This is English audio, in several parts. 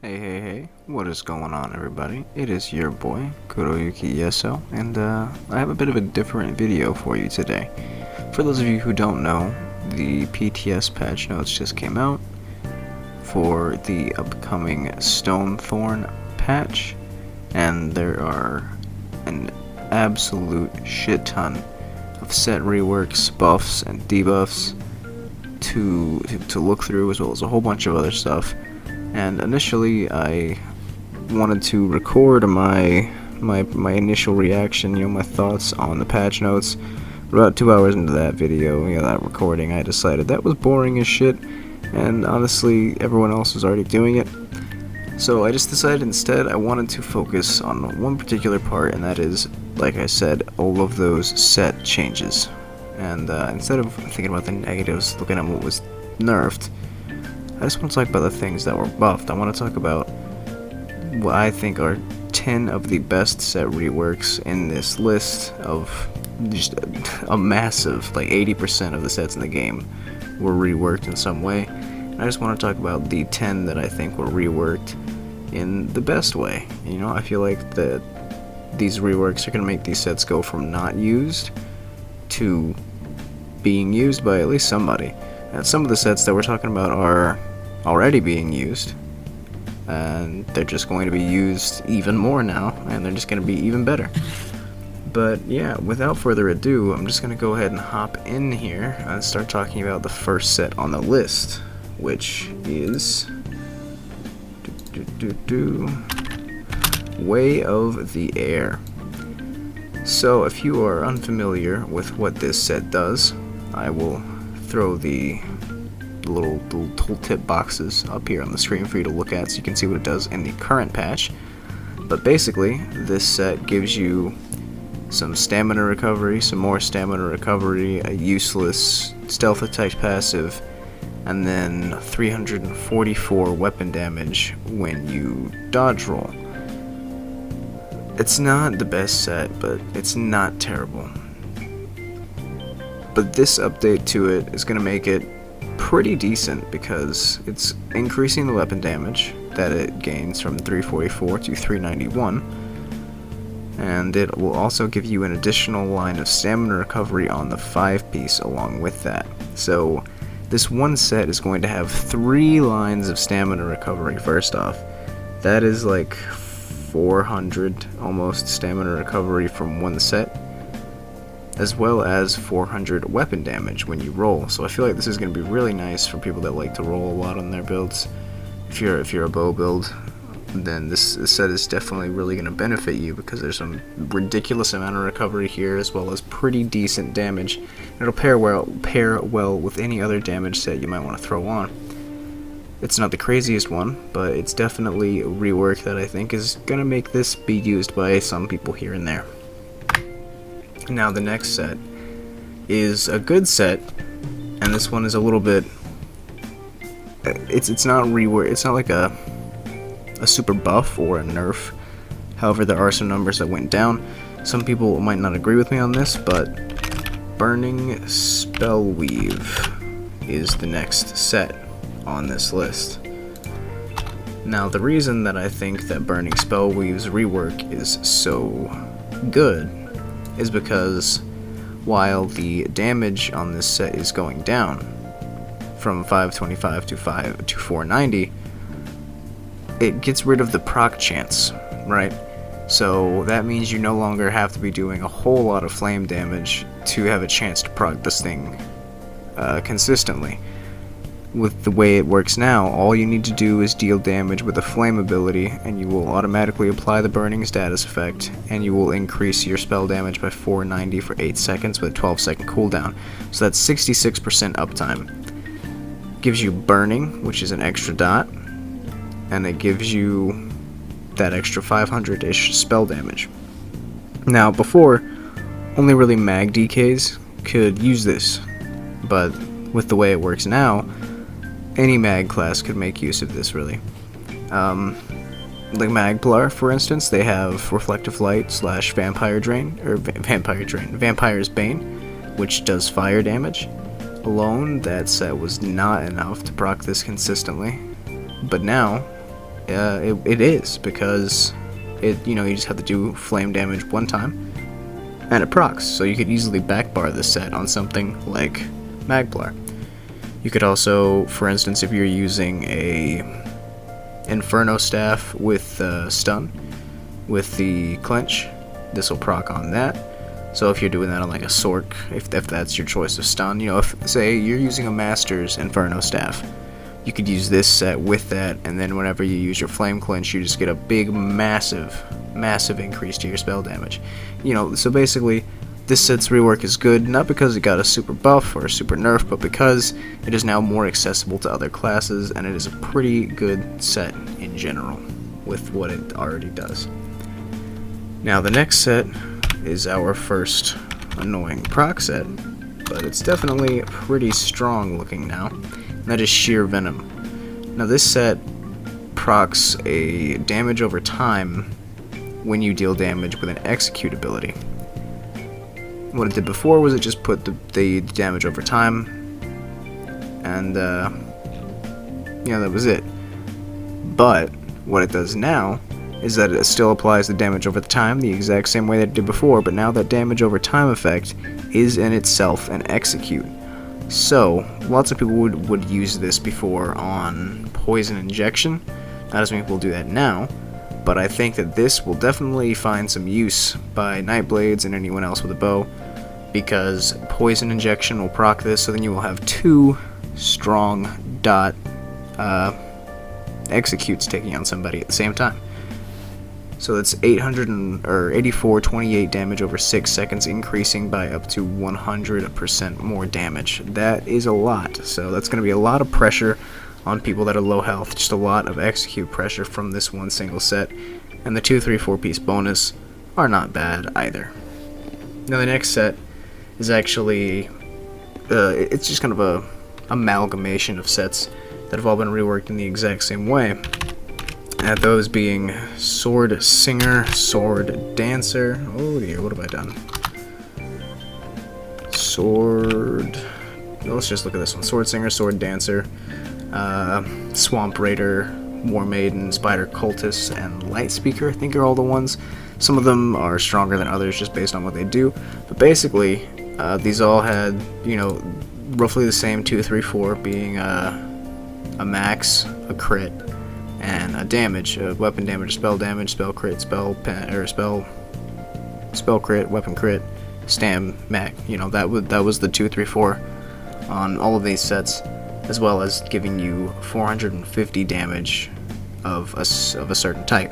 Hey, what is going on, everybody? It is your boy, Kuroyuki ESO, and I have a bit of a different video for you today. For those of you who don't know, the PTS patch notes just came out for the upcoming Stonethorn patch, and there are an absolute shit ton of set reworks, buffs, and debuffs to look through, as well as a whole bunch of other stuff. And initially, I wanted to record my initial reaction, my thoughts on the patch notes. About 2 hours into that video, that recording, I decided that was boring as shit, and honestly, everyone else was already doing it. So I just decided instead I wanted to focus on one particular part, and that is, like I said, all of those set changes. And instead of thinking about the negatives, looking at what was nerfed, I just want to talk about the things that were buffed. I want to talk about what I think are 10 of the best set reworks in this list of just a massive, like 80% of the sets in the game were reworked in some way. And I just want to talk about the 10 that I think were reworked in the best way. I feel like that these reworks are going to make these sets go from not used to being used by at least somebody. And some of the sets that we're talking about are already being used, and they're just going to be used even more now, and they're just going to be even better. But yeah, without further ado, I'm just going to go ahead and hop in here and start talking about the first set on the list, which is Way of the Air. So if you are unfamiliar with what this set does, I will throw the little tooltip boxes up here on the screen for you to look at so you can see what it does in the current patch. But basically, this set gives you some stamina recovery, some more stamina recovery, a useless stealth attack passive, and then 344 weapon damage when you dodge roll. It's not the best set, but it's not terrible. But this update to it is going to make it pretty decent because it's increasing the weapon damage that it gains from 344 to 391, and it will also give you an additional line of stamina recovery on the 5-piece along with that. So this one set is going to have 3 lines of stamina recovery. First off, that is like 400 almost stamina recovery from one set, as well as 400 weapon damage when you roll. So I feel like this is going to be really nice for people that like to roll a lot on their builds. If you're a bow build, then this set is definitely really going to benefit you because there's some ridiculous amount of recovery here, as well as pretty decent damage. And it'll pair well with any other damage set you might want to throw on. It's not the craziest one, but it's definitely a rework that I think is going to make this be used by some people here and there. Now the next set is a good set, and this one is a little bit, it's not rework, it's not like a super buff or a nerf. However, there are some numbers that went down. Some people might not agree with me on this, but Burning Spellweave is the next set on this list. Now the reason that I think that Burning Spellweave's rework is so good is because while the damage on this set is going down from 525 to 490, it gets rid of the proc chance, right? So that means you no longer have to be doing a whole lot of flame damage to have a chance to proc this thing consistently. With the way it works now, all you need to do is deal damage with a flame ability, and you will automatically apply the burning status effect, and you will increase your spell damage by 490 for 8 seconds with a 12-second cooldown. So that's 66% uptime. Gives you burning, which is an extra dot, and it gives you that extra 500-ish spell damage. Now, before, only really mag DKs could use this, but with the way it works now, any mag class could make use of this, really. Like Magplar, for instance, they have Reflective Light / Vampire Drain, or Vampire's Bane, which does fire damage. Alone, that set was not enough to proc this consistently, but now it is, because you just have to do flame damage one time, and it procs, so you could easily backbar this set on something like Magplar. You could also, for instance, if you're using a Inferno Staff with stun, with the clench, this will proc on that. So if you're doing that on like a Sork, if that's your choice of stun, if say you're using a Master's Inferno Staff, you could use this set with that, and then whenever you use your Flame Clench, you just get a big, massive increase to your spell damage. So basically, this set's rework is good, not because it got a super buff or a super nerf, but because it is now more accessible to other classes, and it is a pretty good set in general with what it already does. Now the next set is our first annoying proc set, but it's definitely pretty strong looking now, and that is Sheer Venom. Now this set procs a damage over time when you deal damage with an execute ability. What it did before was it just put the damage over time, and that was it. But what it does now is that it still applies the damage over the time the exact same way that it did before, but now that damage over time effect is in itself an execute. So lots of people would use this before on poison injection. Not as many people do that now, but I think that this will definitely find some use by Nightblades and anyone else with a bow, because poison injection will proc this, so then you will have two strong dot executes taking on somebody at the same time. So that's 8428 damage over 6 seconds, increasing by up to 100% more damage. That is a lot, so that's going to be a lot of pressure on people that are low health, just a lot of execute pressure from this one single set, and the 2, 3, 4 piece bonus are not bad either. Now the next set is actually, it's just kind of a amalgamation of sets that have all been reworked in the exact same way. Those being Sword Singer, Sword Dancer. Oh dear, what have I done? Let's just look at this one. Sword Singer, Sword Dancer, Swamp Raider, War Maiden, Spider Cultist, and Light Speaker, I think are all the ones. Some of them are stronger than others just based on what they do. But basically, these all had, roughly the same 2, 3, 4 being a max, a crit, and a damage, weapon damage, spell crit, spell crit, weapon crit, stam, mac. That was the 2, 3, 4 on all of these sets, as well as giving you 450 damage of a certain type.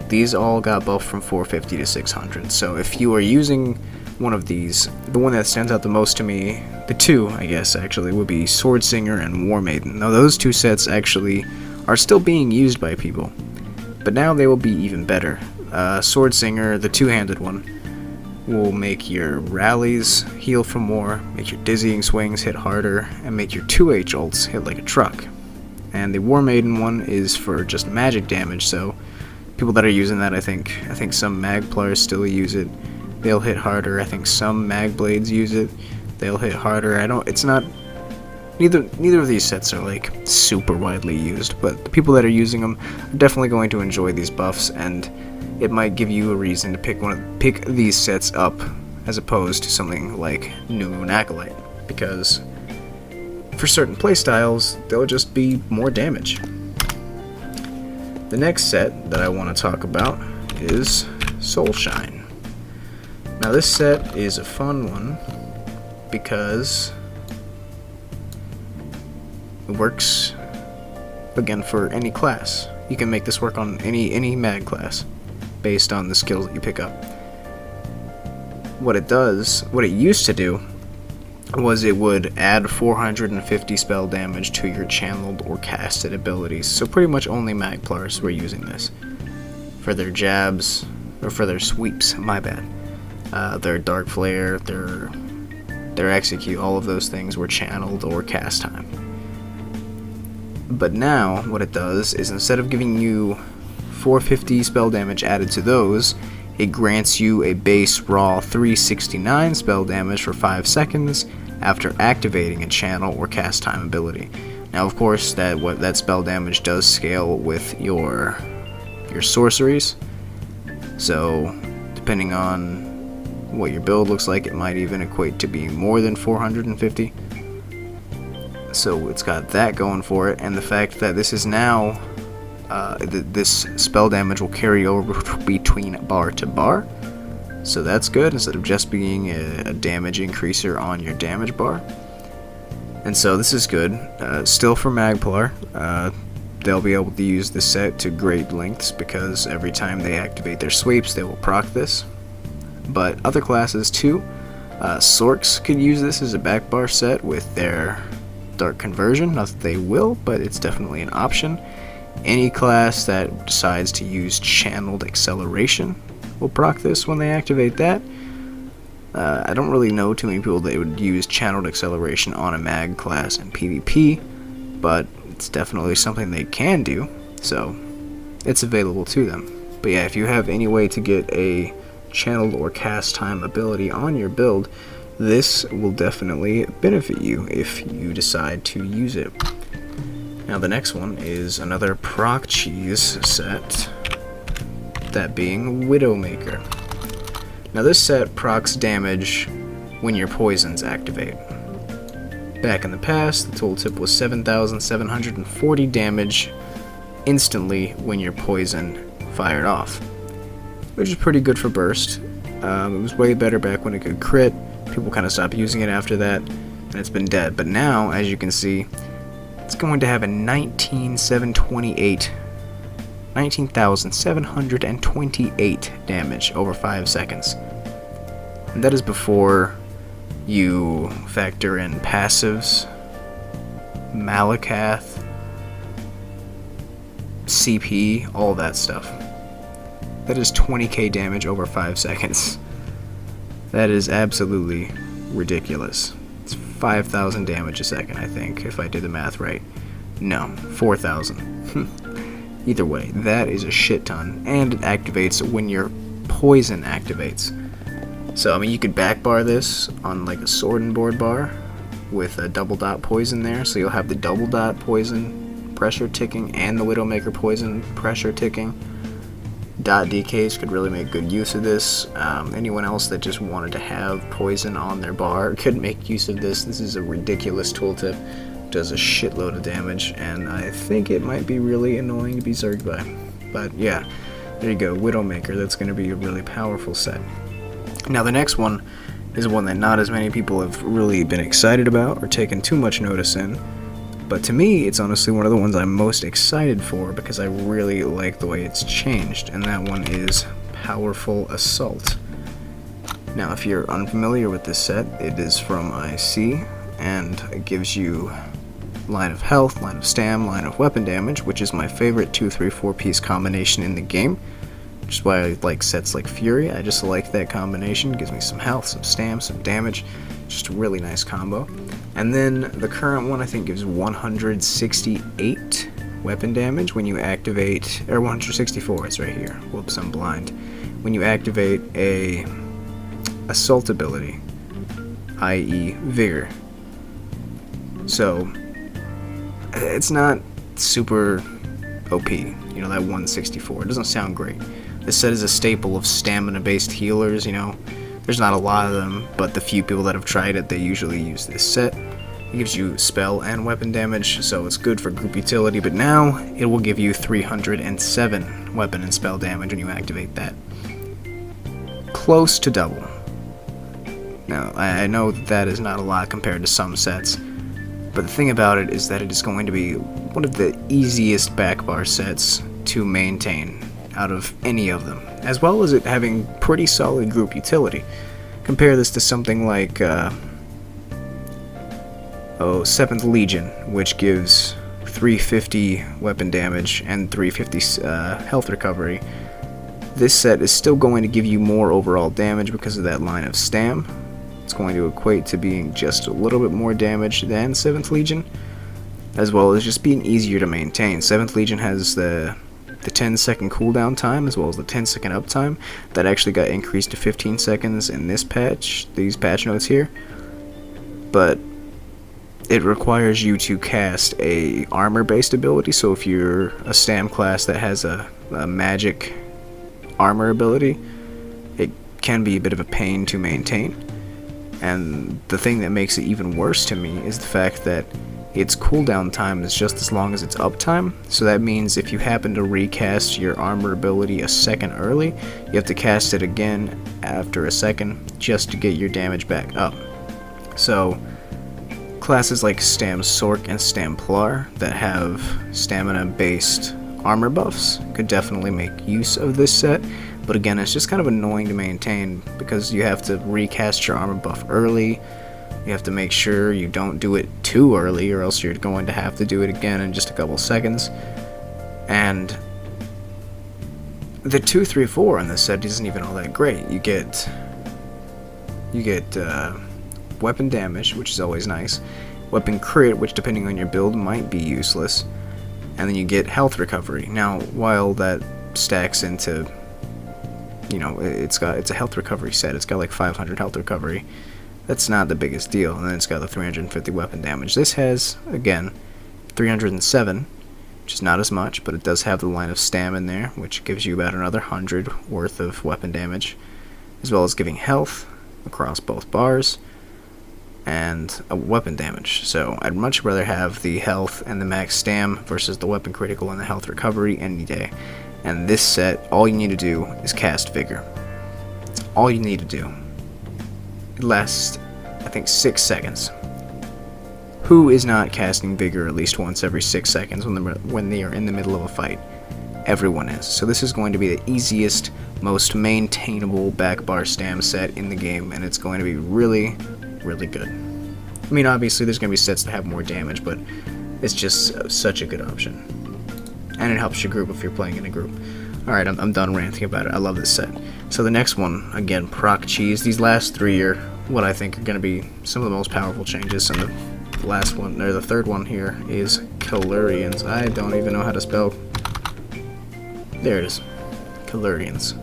These all got buffed from 450 to 600. So if you are using one of these, the one that stands out the most to me, the two, I guess, actually, would be Sword Singer and War Maiden. Now those two sets actually are still being used by people, but now they will be even better. Sword Singer, the two-handed one, will make your rallies heal for more, make your dizzying swings hit harder, and make your 2H ults hit like a truck. And the War Maiden one is for just magic damage, so people that are using that, I think some Magplars still use it. They'll hit harder. I think some Magblades use it. They'll hit harder. Neither of these sets are like super widely used, but the people that are using them are definitely going to enjoy these buffs, and it might give you a reason to pick these sets up as opposed to something like New Moon Acolyte, because for certain playstyles they'll just be more damage. The next set that I want to talk about is Soulshine. Now this set is a fun one because it works, again, for any class. You can make this work on any mag class based on the skills that you pick up. What it used to do was it would add 450 spell damage to your channeled or casted abilities. So pretty much only Magplars were using this for their jabs, or for their sweeps, my bad. Their Dark Flare, their Execute, all of those things were channeled or cast time. But now, what it does is instead of giving you 450 spell damage added to those, it grants you a base raw 369 spell damage for 5 seconds after activating a channel or cast time ability. Now, of course, that spell damage does scale with your sorceries. So, depending on what your build looks like, it might even equate to being more than 450. So it's got that going for it, and the fact that this is now this spell damage will carry over between bar to bar, so that's good instead of just being a damage increaser on your damage bar. And so this is good. Still for Magplar, they'll be able to use this set to great lengths because every time they activate their sweeps they will proc this. But other classes too. Sorks could use this as a back bar set with their Dark Conversion. Not that they will, but it's definitely an option. Any class that decides to use Channeled Acceleration will proc this when they activate that. I don't really know too many people that would use Channeled Acceleration on a mag class in PvP, but it's definitely something they can do, so it's available to them. But yeah, if you have any way to get a channeled or cast time ability on your build, this will definitely benefit you if you decide to use it. Now the next one is another Proc Cheese set, that being Widowmaker. Now this set procs damage when your poisons activate. Back in the past, the tooltip was 7,740 damage instantly when your poison fired off, which is pretty good for burst. It was way better back when it could crit. People kind of stopped using it after that, and it's been dead. But now, as you can see, it's going to have a 19,728 damage over 5 seconds. And that is before you factor in passives, Malakath, CP, all that stuff. That is 20k damage over 5 seconds. That is absolutely ridiculous. It's 5,000 damage a second, I think, if I did the math right. No, 4,000. Either way, that is a shit ton, and it activates when your poison activates. So, I mean, you could backbar this on like a sword and board bar with a double dot poison there, so you'll have the double dot poison pressure ticking and the Widowmaker poison pressure ticking. Dot DKs could really make good use of this. Anyone else that just wanted to have poison on their bar could make use of this. This is a ridiculous tooltip. Does a shitload of damage, and I think it might be really annoying to be zerged by. But yeah, there you go, Widowmaker. That's going to be a really powerful set. Now the next one is one that not as many people have really been excited about or taken too much notice in. But to me, it's honestly one of the ones I'm most excited for because I really like the way it's changed, and that one is Powerful Assault. Now, if you're unfamiliar with this set, it is from IC, and it gives you line of health, line of stam, line of weapon damage, which is my favorite 2-3-4 piece combination in the game, which is why I like sets like Fury. I just like that combination. It gives me some health, some stam, some damage. Just a really nice combo. And then the current one I think gives 168 weapon damage when you activate, or 164, it's right here. Whoops, I'm blind. When you activate a assault ability, i.e. Vigor. So, it's not super OP, you know, that 164. It doesn't sound great. This set is a staple of stamina-based healers, you know. There's not a lot of them, but the few people that have tried it, they usually use this set. It gives you spell and weapon damage, so it's good for group utility, but now it will give you 307 weapon and spell damage when you activate that. Close to double. Now, I know that is not a lot compared to some sets, but the thing about it is that it is going to be one of the easiest backbar sets to maintain out of any of them, as well as it having pretty solid group utility. Compare this to something like 7th Legion, which gives 350 weapon damage and 350 health recovery. This set is still going to give you more overall damage because of that line of stam. It's going to equate to being just a little bit more damage than 7th Legion, as well as just being easier to maintain. 7th Legion has the 10-second cooldown time as well as the 10-second uptime. That actually got increased to 15 seconds in this patch, these patch notes here. But it requires you to cast a armor-based ability. So if you're a stam class that has a magic armor ability, it can be a bit of a pain to maintain. And the thing that makes it even worse to me is the fact that its cooldown time is just as long as its uptime. So that means if you happen to recast your armor ability a second early, you have to cast it again after a second just to get your damage back up. So classes like Stam Sork and Stam Plar that have stamina-based armor buffs could definitely make use of this set, but again, it's just kind of annoying to maintain because you have to recast your armor buff early. You have to make sure you don't do it too early, or else you're going to have to do it again in just a couple seconds. And the 2-3-4 in this set isn't even all that great. You get weapon damage, which is always nice. Weapon crit, which depending on your build might be useless. And then you get health recovery. Now, while that stacks into, you know, it's a health recovery set. It's got like 500 health recovery. That's not the biggest deal. And then it's got the 350 weapon damage. This has, again, 307, which is not as much, but it does have the line of stam in there, which gives you about another 100 worth of weapon damage, as well as giving health across both bars and a weapon damage. So I'd much rather have the health and the max stam versus the weapon critical and the health recovery any day. And this set, all you need to do is cast Vigor. That's all you need to do. It lasts, I think, 6 seconds. Who is not casting Vigor at least once every 6 seconds when they are in the middle of a fight? Everyone is. So this is going to be the easiest, most maintainable back bar stam set in the game, and it's going to be really, really good. I mean, obviously there's going to be sets that have more damage, but it's just such a good option. And it helps your group if you're playing in a group. Alright, I'm done ranting about it. I love this set. So the next one, again, Proc Cheese. These last three are what I think are going to be some of the most powerful changes, and the last one, or the third one here, is Calurians. I don't even know how to spell. There it is. Calurians.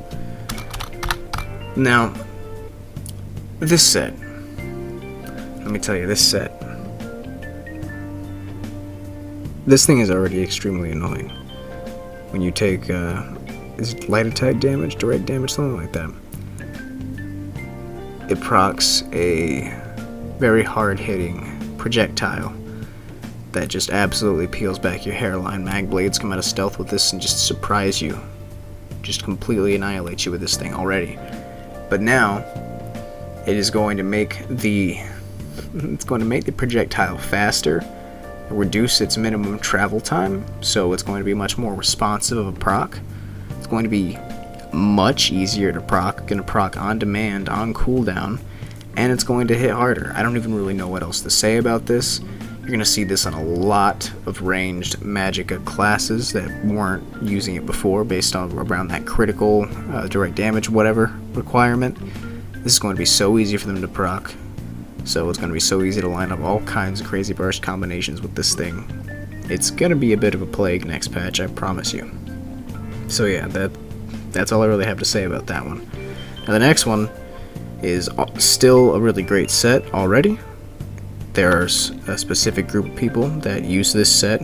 Now, this set, let me tell you, this thing is already extremely annoying. When you take, is it light attack damage, direct damage, something like that. It procs a very hard-hitting projectile that just absolutely peels back your hairline. Mag blades come out of stealth with this and just surprise you. Just completely annihilate you with this thing already. But now, it is going to make the projectile faster, reduce its minimum travel time, so it's going to be much more responsive of a proc. It's going to be much easier to proc, going to proc on demand, on cooldown, and it's going to hit harder. I don't even really know what else to say about this. You're going to see this on a lot of ranged Magicka classes that weren't using it before based on around that critical, direct damage, whatever requirement. This is going to be so easy for them to proc. So it's going to be so easy to line up all kinds of crazy burst combinations with this thing. It's going to be a bit of a plague next patch, I promise you. So yeah, that's all I really have to say about that one. Now the next one is still a really great set already. There's a specific group of people that use this set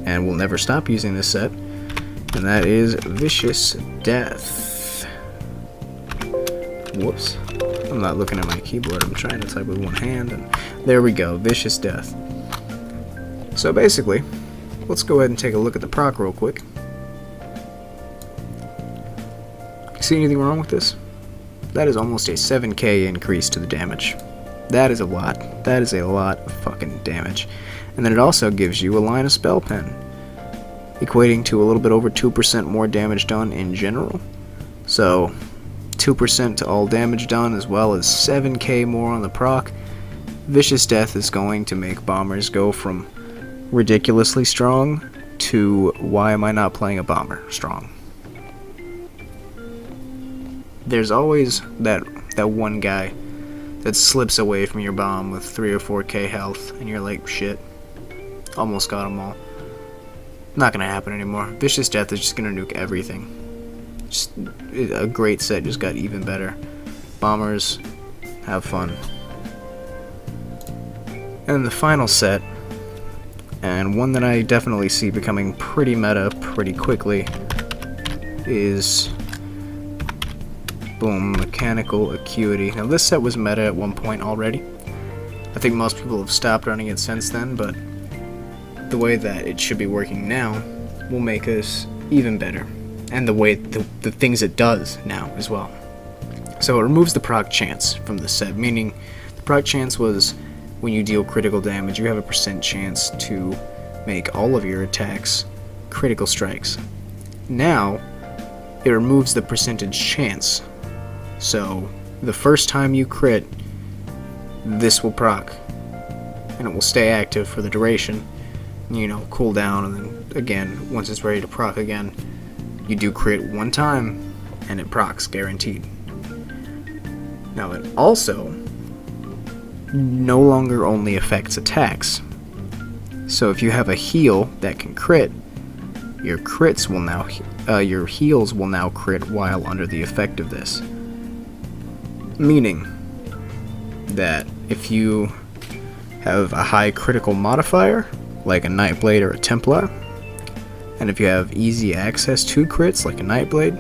and will never stop using this set, and that is Vicious Death. Whoops. I'm not looking at my keyboard, I'm trying to type with one hand, and there we go, Vicious Death. So basically, let's go ahead and take a look at the proc real quick. See anything wrong with this? That is almost a 7k increase to the damage. That is a lot. That is a lot of fucking damage. And then it also gives you a line of spell pen, equating to a little bit over 2% more damage done in general. So 2% to all damage done, as well as 7k more on the proc. Vicious Death is going to make bombers go from ridiculously strong to why am I not playing a bomber strong. There's always that one guy that slips away from your bomb with 3 or 4k health, and you're like, shit, almost got them all. Not gonna happen anymore. Vicious Death is just gonna nuke everything. Just a great set, just got even better. Bombers, have fun. And the final set, and one that I definitely see becoming pretty meta pretty quickly, is boom, Mechanical Acuity. Now this set was meta at one point already. I think most people have stopped running it since then, but the way that it should be working now will make us even better, and the way the things it does now as well. So it removes the proc chance from the set, meaning the proc chance was when you deal critical damage, you have a % chance to make all of your attacks critical strikes. Now it removes the percentage chance, so the first time you crit, this will proc, and it will stay active for the duration, you know, cool down, and then again, once it's ready to proc again, you do crit one time, and it procs, guaranteed. Now it also no longer only affects attacks, so if you have a heal that can crit, your crits will now, your heals will now crit while under the effect of this. Meaning that if you have a high critical modifier, like a Nightblade or a Templar, and if you have easy access to crits, like a Nightblade,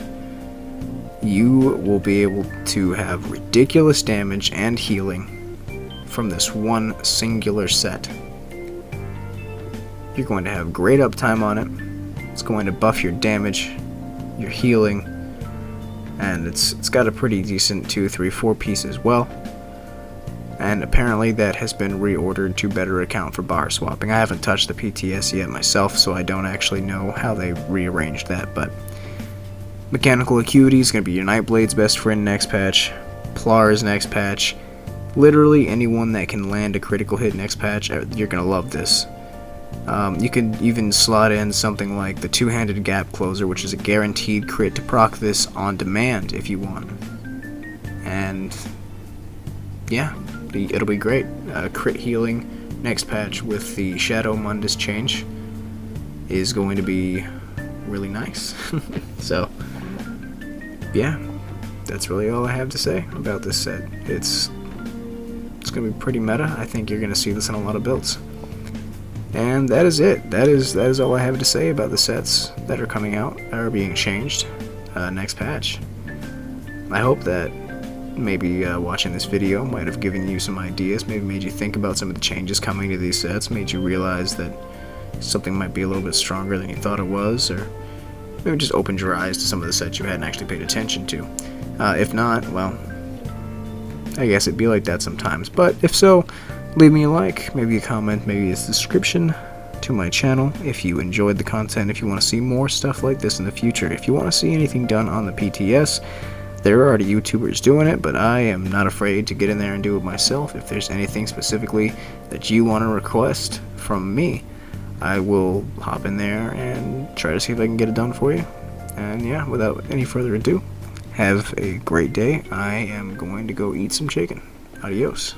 you will be able to have ridiculous damage and healing from this one singular set. You're going to have great uptime on it. It's going to buff your damage, your healing, and it's got a pretty decent 2, 3, 4 piece as well. And apparently that has been reordered to better account for bar swapping. I haven't touched the PTS yet myself, so I don't actually know how they rearranged that, but Mechanical Acuity is going to be your Nightblade's best friend next patch, Plar's next patch, literally anyone that can land a critical hit next patch, you're going to love this. You can even slot in something like the two-handed gap closer, which is a guaranteed crit to proc this on demand if you want. And yeah, it'll be great. Crit healing next patch with the Shadow Mundus change is going to be really nice. So yeah, that's really all I have to say about this set. It's going to be pretty meta. I think you're going to see this in a lot of builds. And that is it. That is all I have to say about the sets that are coming out, that are being changed next patch. I hope that maybe watching this video might have given you some ideas, maybe made you think about some of the changes coming to these sets, made you realize that something might be a little bit stronger than you thought it was, or maybe just opened your eyes to some of the sets you hadn't actually paid attention to. If not, well, I guess it'd be like that sometimes. But if so, leave me a like, maybe a comment, maybe a subscription to my channel if you enjoyed the content, if you want to see more stuff like this in the future. If you want to see anything done on the PTS, there are already YouTubers doing it, but I am not afraid to get in there and do it myself. If there's anything specifically that you want to request from me, I will hop in there and try to see if I can get it done for you. And yeah, without any further ado, have a great day. I am going to go eat some chicken. Adios.